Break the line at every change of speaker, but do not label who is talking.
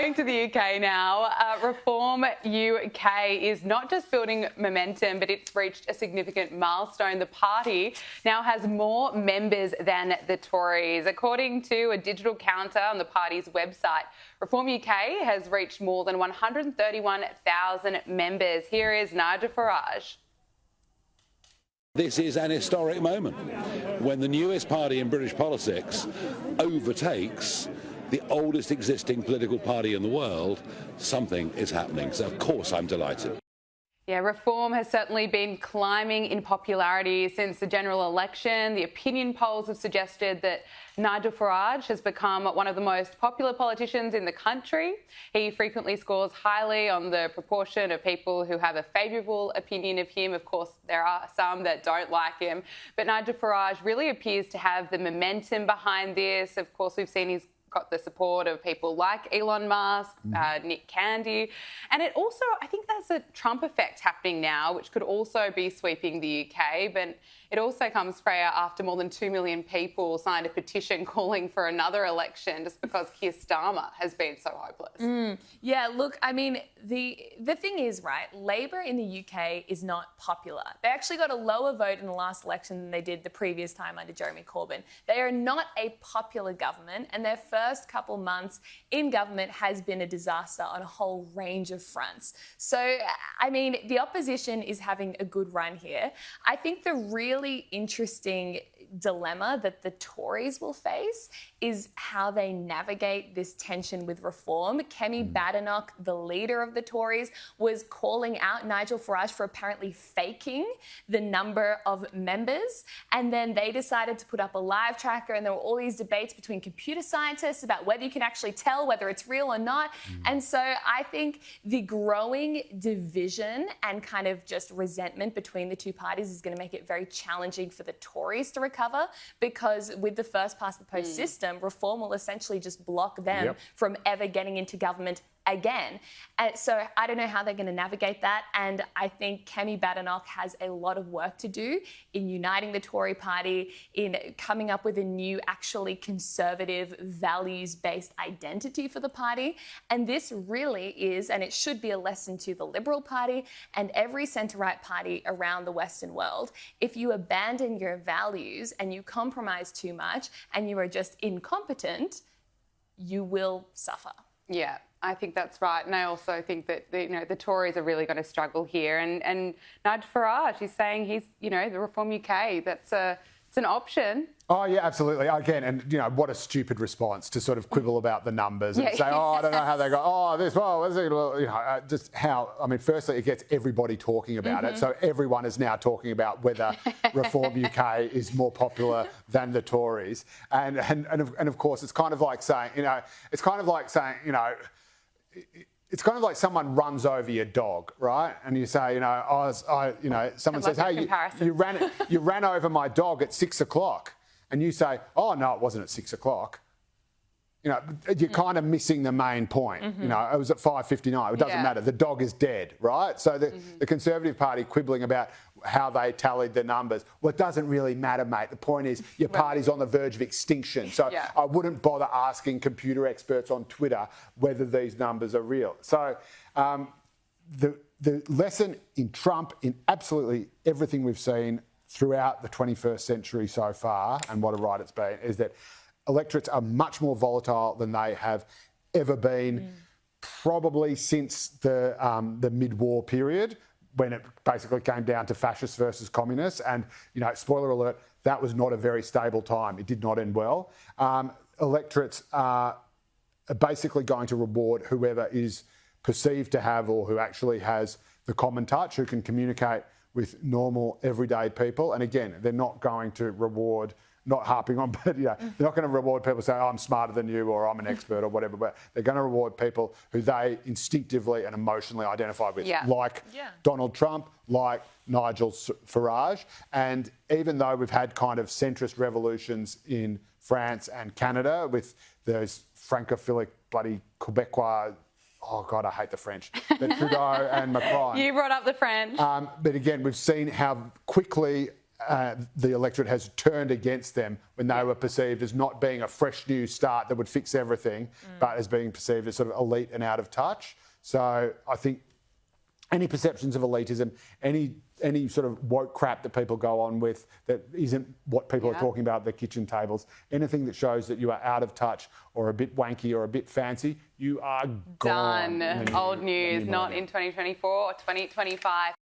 Going to the UK now, Reform UK is not just building momentum, but it's reached a significant milestone. The party now has more members than the Tories. According to a digital counter on the party's website, Reform UK has reached more than 131,000 members. Here is Nigel Farage.
This is an historic moment when the newest party in British politics overtakes the oldest existing political party in the world. Something is happening. So, of course, I'm delighted.
Yeah, Reform has certainly been climbing in popularity since the general election. The opinion polls have suggested that Nigel Farage has become one of the most popular politicians in the country. He frequently scores highly on the proportion of people who have a favourable opinion of him. Of course, there are some that don't like him. But Nigel Farage really appears to have the momentum behind this. Of course, we've seen he's got the support of people like Elon Musk, Nick Candy. And it also, I think there's a Trump effect happening now, which could also be sweeping the UK. But it also comes, Freya, after more than 2 million people signed a petition calling for another election just because Keir Starmer has been so hopeless.
Yeah, look, I mean, the thing is, right, Labor in the UK is not popular. They actually got a lower vote in the last election than they did the previous time under Jeremy Corbyn. They are not a popular government, and their first couple months in government has been a disaster on a whole range of fronts. So, I mean, the opposition is having a good run here. I think the really interesting dilemma that the Tories will face is how they navigate this tension with Reform. Kemi Badenoch, the leader of the Tories, was calling out Nigel Farage for apparently faking the number of members. And then they decided to put up a live tracker, and there were all these debates between computer scientists about whether you can actually tell whether it's real or not. And so I think the growing division and kind of just resentment between the two parties is going to make it very challenging for the Tories to recover, because with the first past the post system, Reform will essentially just block them from ever getting into government again. And so I don't know how they're going to navigate that. And I think Kemi Badenoch has a lot of work to do in uniting the Tory party, in coming up with a new, actually conservative, values-based identity for the party. And this really is, and it should be, a lesson to the Liberal Party and every centre-right party around the Western world. If you abandon your values and you compromise too much and you are just incompetent, you will suffer.
Yeah, I think that's right. And I also think that, the Tories are really going to struggle here. And Nigel Farage is saying he's, the Reform UK, it's an option.
Oh, yeah, absolutely. Again, and, what a stupid response to sort of quibble about the numbers and say, I don't know how they go, just how, firstly, it gets everybody talking about it. So everyone is now talking about whether Reform UK is more popular than the Tories. And of course, it's kind of like saying, it's kind of like someone runs over your dog, right? And you say, someone says, hey, you ran over my dog at 6 o'clock. And you say, oh, no, it wasn't at 6 o'clock. You're kind of missing the main point. It was at 5:59. It doesn't matter. The dog is dead, right? So the Conservative Party quibbling about how they tallied the numbers. Well, it doesn't really matter, mate. The point is your party's on the verge of extinction. So I wouldn't bother asking computer experts on Twitter whether these numbers are real. So the lesson in Trump, in absolutely everything we've seen throughout the 21st century so far, and what a ride it's been, is that electorates are much more volatile than they have ever been, probably since the mid-war period, when it basically came down to fascists versus communists. And, spoiler alert, that was not a very stable time. It did not end well. Electorates are basically going to reward whoever is perceived to have, or who actually has, the common touch, who can communicate with normal, everyday people. And again, they're not going to reward, not harping on, but they're not going to reward people saying, oh, I'm smarter than you, or I'm an expert, or whatever. But they're going to reward people who they instinctively and emotionally identify with, like Donald Trump, like Nigel Farage. And even though we've had kind of centrist revolutions in France and Canada with those francophilic bloody Quebecois, oh, God, I hate the French, but Trudeau and Macron.
You brought up the French.
But again, we've seen how quickly the electorate has turned against them when they were perceived as not being a fresh new start that would fix everything, but as being perceived as sort of elite and out of touch. So I think any perceptions of elitism, any sort of woke crap that people go on with that isn't what people are talking about at their kitchen tables, anything that shows that you are out of touch or a bit wanky or a bit fancy, you are gone.
Done. Old news, not in 2024 or 2025.